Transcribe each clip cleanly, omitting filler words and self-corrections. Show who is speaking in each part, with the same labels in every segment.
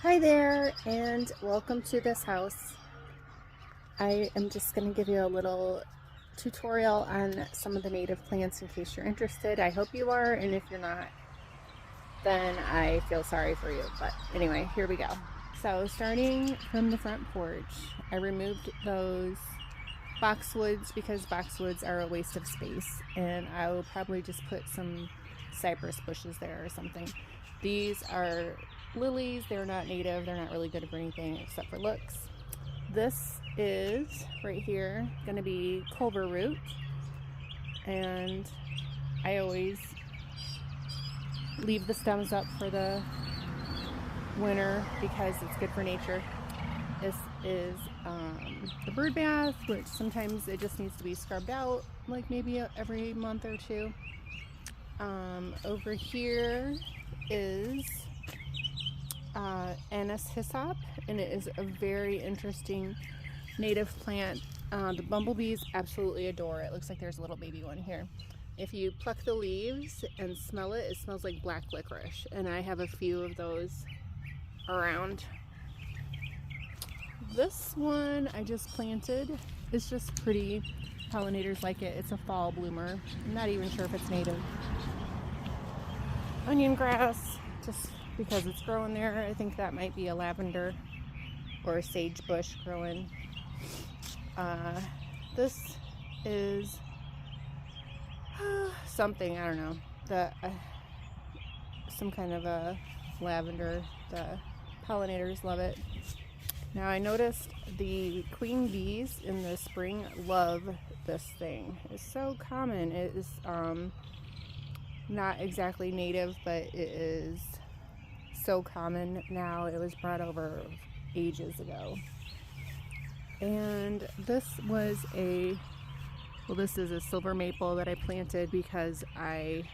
Speaker 1: Hi there, and welcome to this house. I am just going to give you a little tutorial on some of the native plants in case you're interested. I hope you are, and if you're not, then I feel sorry for you. But anyway, here we go. So starting from the front porch, I removed those boxwoods because boxwoods are a waste of space, and I will probably just put some cypress bushes there or something. These are lilies. They're not native. They're not really good for anything except for looks. This is right here going to be Culver'sRoot, and I always leave the stems up for the winter because it's good for nature. This is the bird bath, which sometimes it just needs to be scrubbed out, like maybe every month or two. Over here is Anise Hyssop, and it is a very interesting native plant. The bumblebees absolutely adore it. It looks like there's a little baby one here. If you pluck the leaves and smell it, it smells like black licorice, and I have a few of those around. This one I just planted. It's just pretty. Pollinators like it. It's a fall bloomer. I'm not even sure if it's native. Onion grass, just because it's growing there. I think that might be a lavender or a sage bush growing. This is something, I don't know, some kind of a lavender. The pollinators love it. Now I noticed the queen bees in the spring love this thing. It's so common. It is not exactly native, but it is so common now. It was brought over ages ago. And this is a silver maple that I planted because I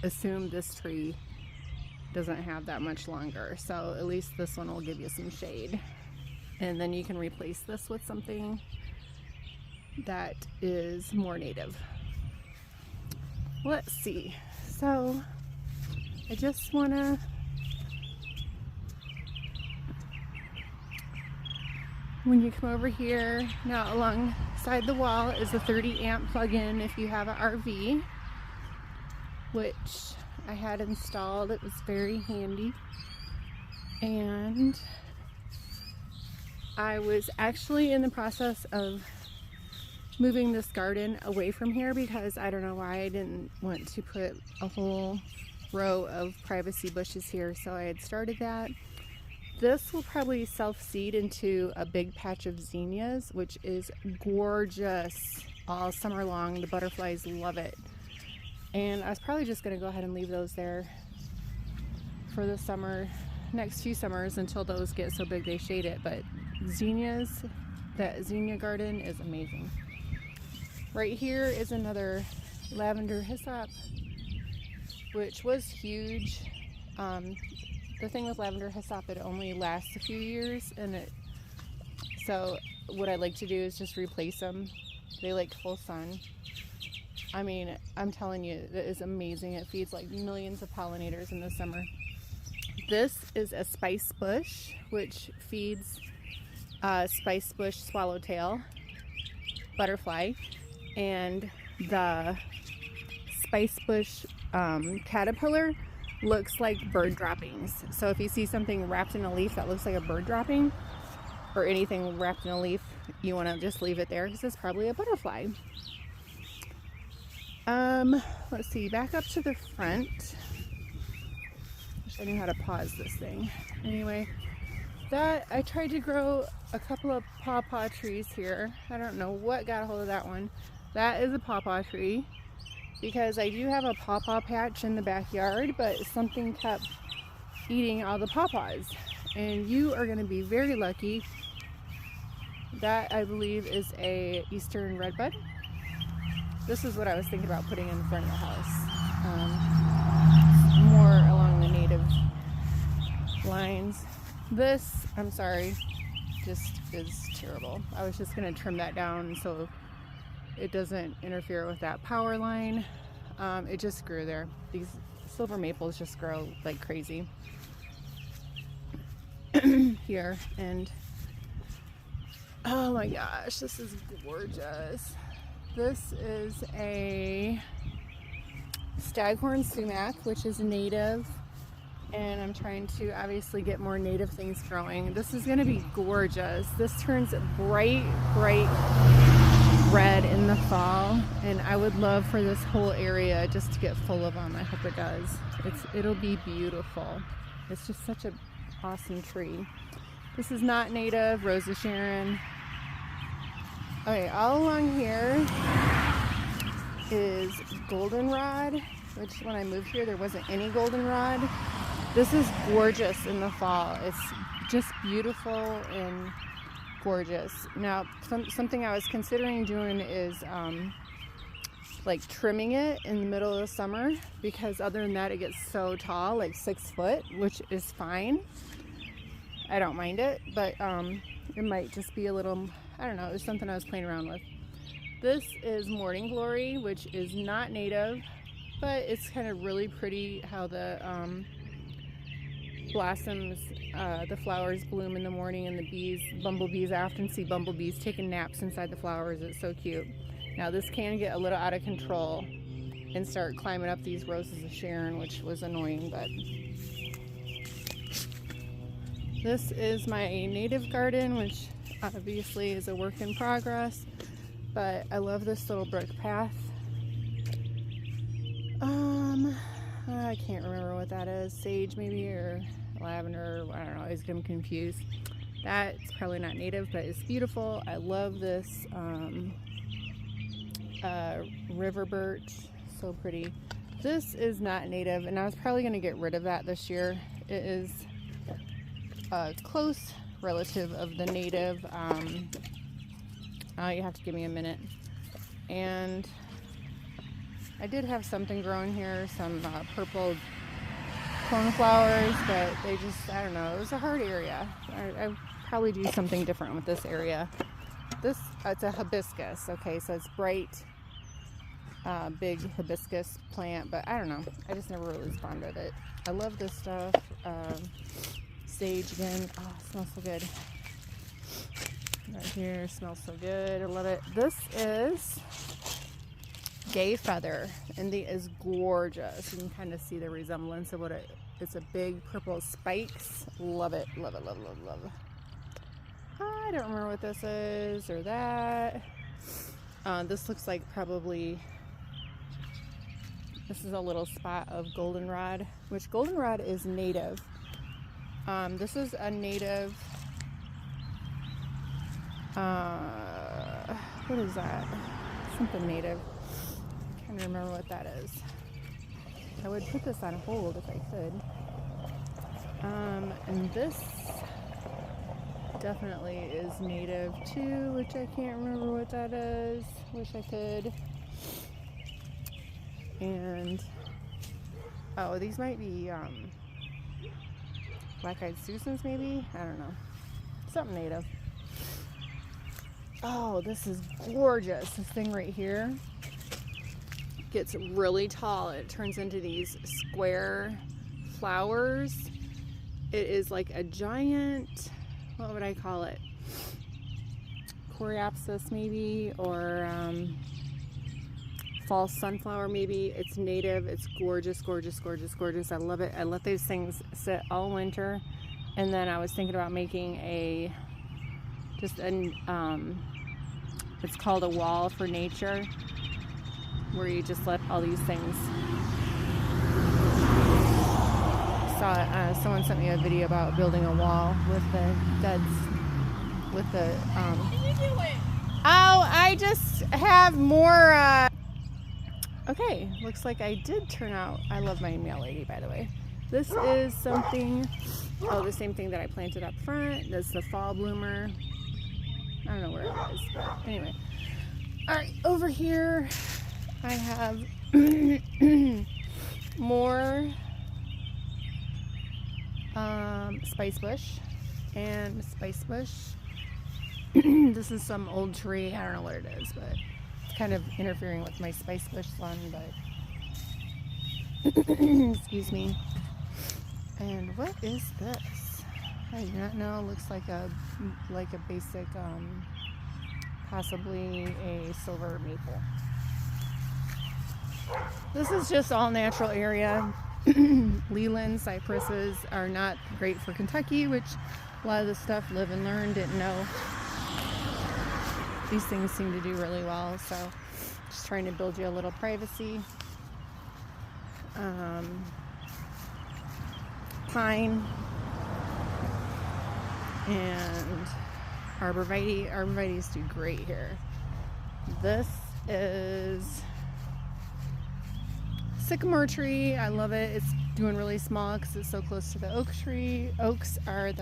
Speaker 1: assumed this tree doesn't have that much longer. So at least this one will give you some shade. And then you can replace this with something that is more native. Let's see. So I just want to when you come over here, now alongside the wall is a 30 amp plug-in if you have an RV, which I had installed. It was very handy. And I was actually in the process of moving this garden away from here because I don't know why I didn't want to put a whole row of privacy bushes here, so I had started that. This will probably self-seed into a big patch of zinnias, which is gorgeous all summer long. The butterflies love it. And I was probably just going to go ahead and leave those there for the summer, next few summers until those get so big they shade it. But zinnias, that zinnia garden is amazing. Right here is another lavender hyssop, which was huge. The thing with lavender hyssop, it only lasts a few years, and so what I like to do is just replace them. They like full sun. I mean, I'm telling you, it is amazing. It feeds like millions of pollinators in the summer. This is a spice bush, which feeds spice bush swallowtail butterfly, and the spice bush caterpillar looks like bird droppings. So if you see something wrapped in a leaf that looks like a bird dropping, or anything wrapped in a leaf, you want to just leave it there because it's probably a butterfly. Let's see, back up to the front. Wish I knew how to pause this thing. Anyway, that I tried to grow a couple of pawpaw trees here. I don't know what got a hold of that one. That is a pawpaw tree, because I do have a pawpaw patch in the backyard, but something kept eating all the pawpaws. And you are going to be very lucky. That, I believe, is a eastern redbud. This is what I was thinking about putting in front of the house. More along the native lines. This, I'm sorry, just is terrible. I was just going to trim that down so it doesn't interfere with that power line. It just grew there. These silver maples just grow like crazy. here, and oh my gosh, this is gorgeous. This is a staghorn sumac, which is native, and I'm trying to obviously get more native things growing. This is going to be gorgeous. This turns bright red in the fall, and I would love for this whole area just to get full of them. I hope it does. It'll be beautiful. It's just such an awesome tree. This is not native, Rose of Sharon. Okay, all along here is goldenrod, which when I moved here there wasn't any goldenrod. This is gorgeous in the fall. It's just beautiful and gorgeous. Now, something I was considering doing is like trimming it in the middle of the summer, because other than that it gets so tall, like 6 foot, which is fine. I don't mind it, but it might just be a little, I don't know, it was something I was playing around with. This is morning glory, which is not native, but it's kind of really pretty how the blossoms, the flowers bloom in the morning, and the bees, bumblebees, I often see bumblebees taking naps inside the flowers. It's so cute. Now this can get a little out of control and start climbing up these roses of Sharon, which was annoying, but this is my native garden, which obviously is a work in progress, but I love this little brick path. I can't remember what that is. Sage maybe, or lavender, I don't know, I always get them confused. That's probably not native, but it's beautiful. I love this Riverber Burch, so pretty. This is not native, and I was probably going to get rid of that this year. It is a close relative of the native. You have to give me a minute. And I did have something growing here, some purple cornflowers, but they just, I don't know, it was a hard area. I'd probably do something different with this area. This, it's a hibiscus, okay, so it's bright, big hibiscus plant, but I don't know, I just never really spawned with it. I love this stuff. Sage again, oh, it smells so good. Right here, smells so good, I love it. This is gay feather, and it is gorgeous. You can kind of see the resemblance of what it's a big purple spikes. Love it, love it, love it, love it, love it. I don't remember what this is or that. This looks like probably, this is a little spot of goldenrod, which goldenrod is native. This is a native, what is that? Something native. I can't remember what that is. I would put this on hold if I could. And this definitely is native too, which I can't remember what that is. Wish I could. And oh, these might be black-eyed Susans maybe? I don't know. Something native. Oh, this is gorgeous. This thing right here gets really tall. It turns into these square flowers. It is like a giant, what would I call it? Coreiopsis maybe, or false sunflower maybe. It's native. It's gorgeous, gorgeous, gorgeous, gorgeous. I love it. I let these things sit all winter. And then I was thinking about making it's called a wall for nature, where you just let all these things. Someone sent me a video about building a wall with the deads, with the What are you doing? Oh, I just have more okay, looks like I did turn out. I love my mail lady, by the way. This is something, oh, the same thing that I planted up front. That's the fall bloomer. I don't know where it is, but anyway. All right, over here I have more spice bush and spice bush. This is some old tree. I don't know what it is, but it's kind of interfering with my spice bush sun, but excuse me. And what is this? I do not know. It looks like a basic, possibly a silver maple. This is just all natural area. Leland cypresses are not great for Kentucky, which a lot of the stuff Live and Learn didn't know. These things seem to do really well, so just trying to build you a little privacy. Pine and arborvitae. Arborvitaes do great here. This is sycamore tree. I love it. It's doing really small because it's so close to the oak tree. Oaks are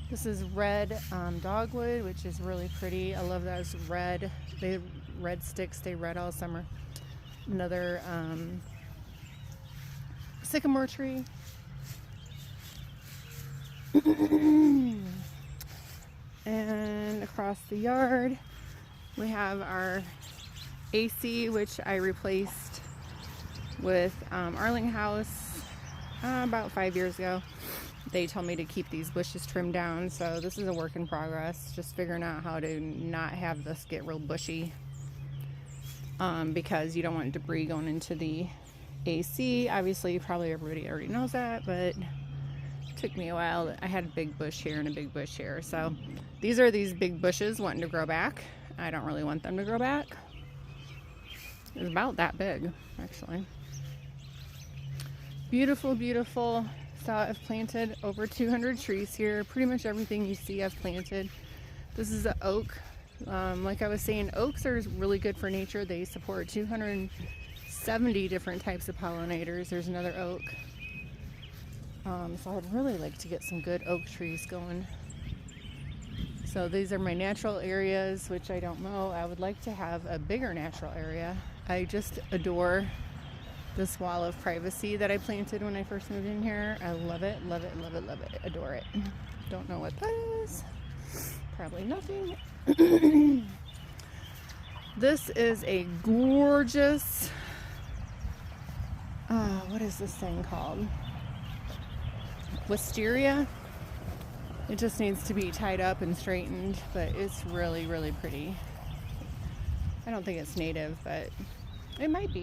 Speaker 1: this is red dogwood, which is really pretty. I love those red. Red sticks stay red all summer. Another sycamore tree. And across the yard we have our AC, which I replaced with Arling House about 5 years ago. They told me to keep these bushes trimmed down, so this is a work in progress, just figuring out how to not have this get real bushy, because you don't want debris going into the AC. Obviously probably everybody already knows that, but it took me a while. I had a big bush here and a big bush here, so these are these big bushes wanting to grow back. I don't really want them to grow back. It's about that big, actually. Beautiful, beautiful. So I've planted over 200 trees here. Pretty much everything you see I've planted. This is an oak. Like I was saying, oaks are really good for nature. They support 270 different types of pollinators. There's another oak. So I'd really like to get some good oak trees going. So these are my natural areas, which I don't mow. I would like to have a bigger natural area. I just adore this wall of privacy that I planted when I first moved in here. I love it, love it, love it, love it. Adore it. Don't know what that is. Probably nothing. This is a gorgeous, what is this thing called? Wisteria. It just needs to be tied up and straightened, but it's really, really pretty. I don't think it's native, but it might be.